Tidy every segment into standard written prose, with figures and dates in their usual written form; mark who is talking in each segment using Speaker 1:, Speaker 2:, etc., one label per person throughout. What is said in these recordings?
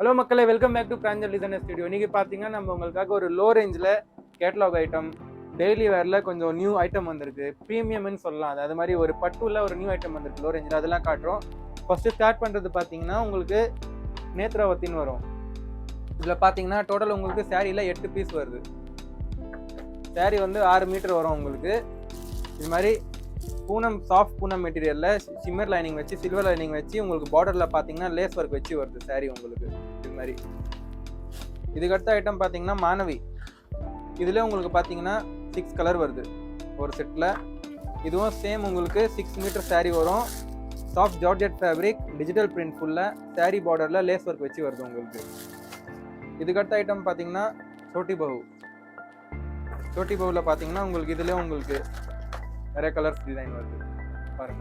Speaker 1: Hello மக்களே, welcome back to Pranjal designer studio. இன்னைக்கு பார்த்தீங்கன்னா நம்ம உங்களுக்காக ஒரு லோ ரேஞ்சில் கேட்லாக் ஐட்டம், டெய்லி வேரில் கொஞ்சம் நியூ ஐட்டம் வந்திருக்கு. ப்ரீமியம்னு சொல்லலாம். அது மாதிரி ஒரு பட்டுல ஒரு நியூ ஐட்டம் வந்திருக்கு லோ ரேஞ்சில், அதெல்லாம் காட்டுறோம். ஃபர்ஸ்ட் ஸ்டார்ட் பண்ணுறது பார்த்தீங்கன்னா உங்களுக்கு நேத்ராவத்தின்னு வரும். இதில் பார்த்தீங்கன்னா டோட்டல் உங்களுக்கு சாரியில் 8 பீஸ் வருது. சாரி வந்து 6 மீட்டர் வரும் உங்களுக்கு. இது மாதிரி பூனம், சாஃப்ட் பூனம் மெட்டீரியலில் ஷிம்மர் லைனிங் வச்சு, சில்வர் லைனிங் வச்சு உங்களுக்கு பார்டரில் பார்த்தீங்கன்னா லேஸ் ஒர்க் வச்சு வருது சாரி உங்களுக்கு. இது மாதிரி இதுக்கடுத்த ஐட்டம் பார்த்தீங்கன்னா மாணவி. இதில் உங்களுக்கு பார்த்தீங்கன்னா 6 கலர் வருது ஒரு செட்டில். இதுவும் சேம் உங்களுக்கு 6 மீட்டர் சாரி வரும். Soft georgette fabric, digital print ஃபுல்லாக சாரி பார்டரில் லேஸ் ஒர்க் வச்சு வருது உங்களுக்கு. இதுக்கடுத்த ஐட்டம் பார்த்தீங்கன்னா சோட்டி பஹு. சோட்டி பஹுவில் பார்த்தீங்கன்னா உங்களுக்கு இதுலேயே உங்களுக்கு நிறைய கலர்ஸ் டிசைன் வருது பாருங்க.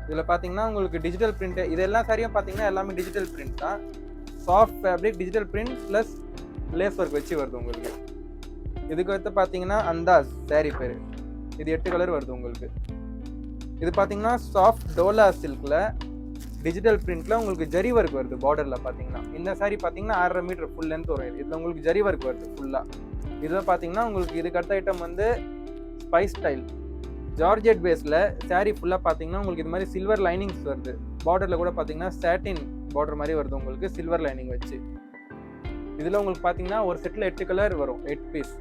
Speaker 1: இதில் பார்த்தீங்கன்னா உங்களுக்கு டிஜிட்டல் பிரிண்ட், இதெல்லாம் சரியாக பார்த்தீங்கன்னா எல்லாமே டிஜிட்டல் பிரிண்ட் தான். Soft fabric, digital print plus lace work வச்சு வருது உங்களுக்கு. இதுக்கு அடுத்து பார்த்தீங்கன்னா அந்தாஸ் சாரி பேர். இது 8 கலர் வருது உங்களுக்கு. இது பார்த்தீங்கன்னா சாஃப்ட் டோலா சில்கில் டிஜிட்டல் பிரிண்ட்டில் உங்களுக்கு ஜரி ஒர்க் வருது பார்டரில் பார்த்தீங்கன்னா. இந்த சாரி பார்த்தீங்கன்னா 6.5 மீட்டர் ஃபுல் லென்த் வரும். இதில் உங்களுக்கு ஜரி ஒர்க் வருது ஃபுல்லாக. இதில் பார்த்தீங்கன்னா உங்களுக்கு இதுக்கு அடுத்த ஐட்டம் வந்து ஸ்பைஸ் ஸ்டைல் ஜார்ஜெட் பேஸில் சாரீ ஃபுல்லாக பார்த்தீங்கன்னா உங்களுக்கு இது மாதிரி சில்வர் லைனிங்ஸ் வருது. பார்டரில் கூட பார்த்தீங்கன்னா சாட்டின் பார்டர் மாதிரி வருது உங்களுக்கு சில்வர் லைனிங் வச்சு. இதில் உங்களுக்கு பார்த்தீங்கன்னா ஒரு செட்டில் 8 கலர் வரும், 8 பீஸ்.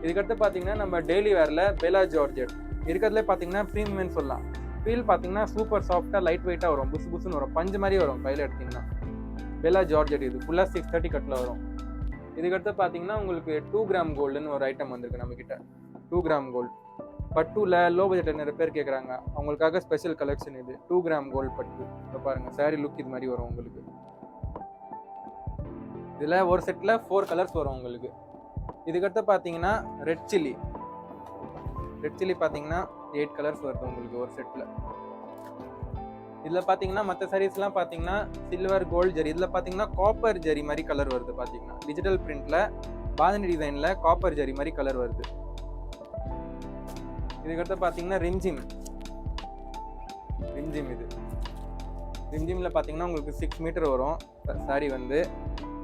Speaker 1: இதுக்கடுத்து பார்த்தீங்கன்னா நம்ம டெய்லி வேரில் பெலா ஜார்ஜெட் இருக்கிறதுலே பார்த்தீங்கன்னா ப்ரீமியம்னு சொல்லலாம். ஃபீல் பார்த்தீங்கன்னா சூப்பர் சாஃப்டாக லைட் வெயிட்டாக வரும், புசு புசுன்னு வரும், பஞ்சு மாதிரி வரும் கையில் எடுத்திங்கன்னா. பெலா ஜார்ஜெட் இது ஃபுல்லாக 630 கட்டில் வரும். இதுக்கடுத்து பார்த்தீங்கன்னா உங்களுக்கு 2 கிராம் கோல்டுன்னு ஒரு ஐட்டம் வந்திருக்கு நம்மக்கிட்ட. 2 கிராம் கோல்டு பட்டுல லோ பட்ஜெட்டில் நிறைய பேர் கேட்குறாங்க, அவங்களுக்காக ஸ்பெஷல் கலெக்ஷன் இது. 2 கிராம் கோல்டு பட்டு. இப்போ பாருங்கள் சாரி லுக் இது மாதிரி வரும் உங்களுக்கு. இதில் ஒரு செட்டில் 4 கலர்ஸ் வரும் உங்களுக்கு. இதுக்கடுத்து பார்த்தீங்கன்னா ரெட் சில்லி. ரெட் சில்லி பார்த்தீங்கன்னா 8 கலர்ஸ் வருது உங்களுக்கு ஒரு செட்டில். இதில் பார்த்தீங்கன்னா மற்ற சாரீஸ்லாம் பார்த்தீங்கன்னா சில்வர் கோல்டு ஜரி. இதில் பார்த்தீங்கன்னா காப்பர் ஜரி மாதிரி கலர் வருது பார்த்தீங்கன்னா. டிஜிட்டல் பிரிண்டில் பாதனி டிசைனில் காப்பர் ஜரி மாதிரி கலர் வருது. இதுக்கடுத்து பார்த்தீங்கன்னா ரிம்ஜிம். இது ரிம்ஜிமில் பார்த்தீங்கன்னா உங்களுக்கு 6 மீட்டர் வரும் சாரி வந்து.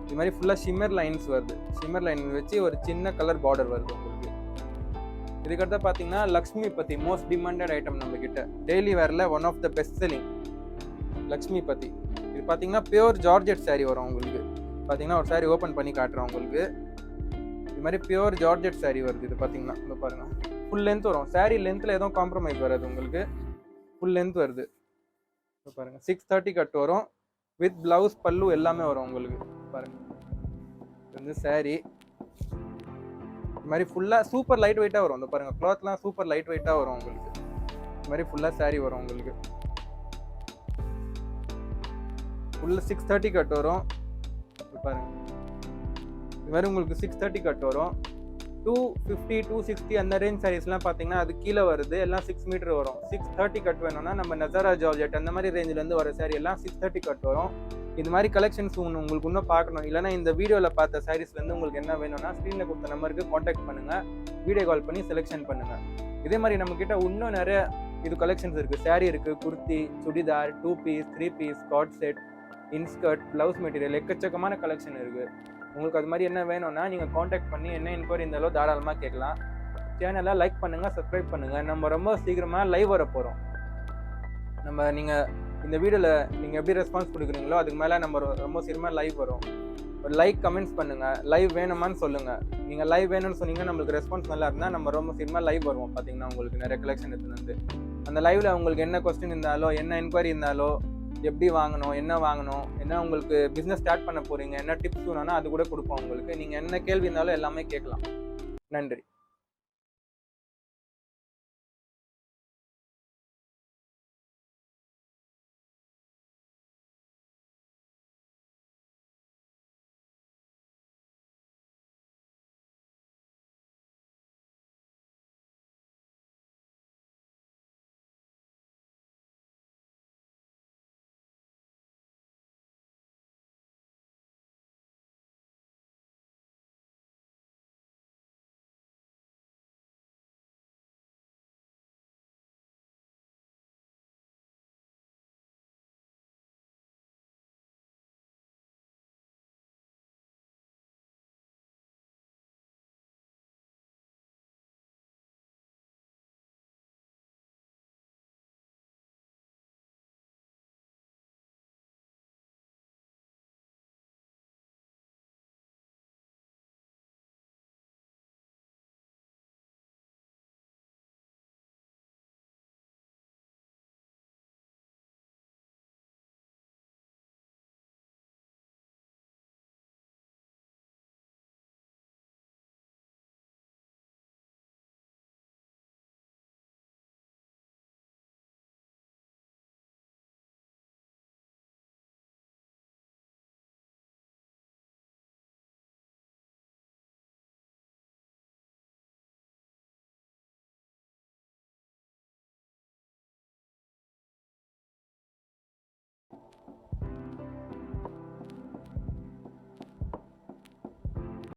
Speaker 1: இது மாதிரி ஃபுல்லாக ஷிம்மர் லைன்ஸ் வருது. ஷிம்மர் லைன் வச்சு ஒரு சின்ன கலர் பார்டர் வருது உங்களுக்கு. இதுக்கடுத்து பார்த்தீங்கன்னா Lakshmi Pathi, most demanded item நம்மக்கிட்ட. டெய்லி வேரில் one of the best selling Lakshmi Pathi. இது பார்த்தீங்கன்னா பியூர் ஜார்ஜெட் சாரி வரும் உங்களுக்கு. பார்த்தீங்கன்னா ஒரு சாரி ஓப்பன் பண்ணி காட்டுறோம் உங்களுக்கு. இது மாதிரி பியூர் ஜார்ஜெட் சாரி வருது. இது பார்த்தீங்கன்னா இப்போ பாருங்கள் ஃபுல் லென்த் வரும். சாரி லென்த்தில் எதுவும் காம்ப்ரமைஸ் வராது உங்களுக்கு. ஃபுல் லென்த் வருது. இப்போ பாருங்கள் 630 கட் வரும். வித் ப்ளவுஸ் பல்லு எல்லாமே வரும் உங்களுக்கு. பாருங்கள் இது வந்து சாரி இது மாதிரி ஃபுல்லாக சூப்பர் லைட் வெயிட்டாக வரும். இந்த பாருங்கள் க்ளாத்லாம் சூப்பர் லைட் வெயிட்டாக வரும் உங்களுக்கு. இது மாதிரி ஃபுல்லாக சாரி வரும் உங்களுக்கு. ஃபுல்லாக 630 கட் வரும். பாருங்கள் இது மாதிரி உங்களுக்கு 630 கட் வரும். 250, 260 அந்த ரேஞ்ச் சாரீஸ்லாம் பார்த்தீங்கன்னா அது கீழே வருது. எல்லாம் 6 மீட்டர் வரும். 630 கட் வேணும்னா நம்ம நசாரா ஜார்ஜெட் அந்த மாதிரி ரேஞ்சிலேருந்து வர சாரி எல்லாம் 630 கட் வரும். இது மாதிரி கலெக்ஷன்ஸ் உங்களுக்கு இன்னும் பார்க்கணும், இல்லைனா இந்த வீடியோவில் பார்த்த சாரீஸ்லேருந்து உங்களுக்கு என்ன வேணும்னா ஸ்க்ரீனில் கொடுத்த நம்பருக்கு காண்டாக்ட் பண்ணுங்கள், வீடியோ கால் பண்ணி செலெக்ஷன் பண்ணுங்கள். இதே மாதிரி நம்மக்கிட்ட இன்னும் நிறைய இது கலெக்ஷன்ஸ் இருக்குது. சாரீ இருக்குது, kurti, churidar, 2 piece, 3 piece, skirt set, inskirt, blouse material, எக்கச்சக்கமான கலெக்ஷன் இருக்குது. உங்களுக்கு அது மாதிரி என்ன வேணும்னா நீங்கள் காண்டாக்ட் பண்ணி என்ன என்கொயரி இருந்தாலும் தாராளமாக கேட்கலாம். சேனலை லைக் பண்ணுங்கள், சப்ஸ்கிரைப் பண்ணுங்கள். நம்ம ரொம்ப சீக்கிரமாக லைவ் வர போகிறோம். நீங்கள் இந்த வீடியோவில் நீங்கள் எப்படி ரெஸ்பான்ஸ் கொடுக்குறீங்களோ அதுக்கு மேலே நம்ம ரொம்ப சீக்கிரமாக லைவ் வரும். ஒரு லைக், கமெண்ட்ஸ் பண்ணுங்கள். லைவ் வேணுமான்னு சொல்லுங்கள். நீங்கள் லைவ் வேணும்னு சொன்னீங்கன்னா நம்மளுக்கு ரெஸ்பான்ஸ் நல்லா இருந்தால் நம்ம ரொம்ப சீக்கிரமாக லைவ் வருவோம். பார்த்தீங்கன்னா உங்களுக்கு நிறைய கலெக்ஷன் எடுத்துன்னு அந்த லைவில் உங்களுக்கு என்ன கொஸ்டின் இருந்தாலோ, என்ன என்கொயரி இருந்தாலோ, எப்படி வாங்கணும், என்ன உங்களுக்கு பிஸ்னஸ் ஸ்டார்ட் பண்ண போகிறீங்க, என்ன டிப்ஸ் வேணும்னா அது கூட கொடுப்போம் உங்களுக்கு. நீங்கள் என்ன கேள்வி இருந்தாலும் எல்லாமே கேட்கலாம். நன்றி.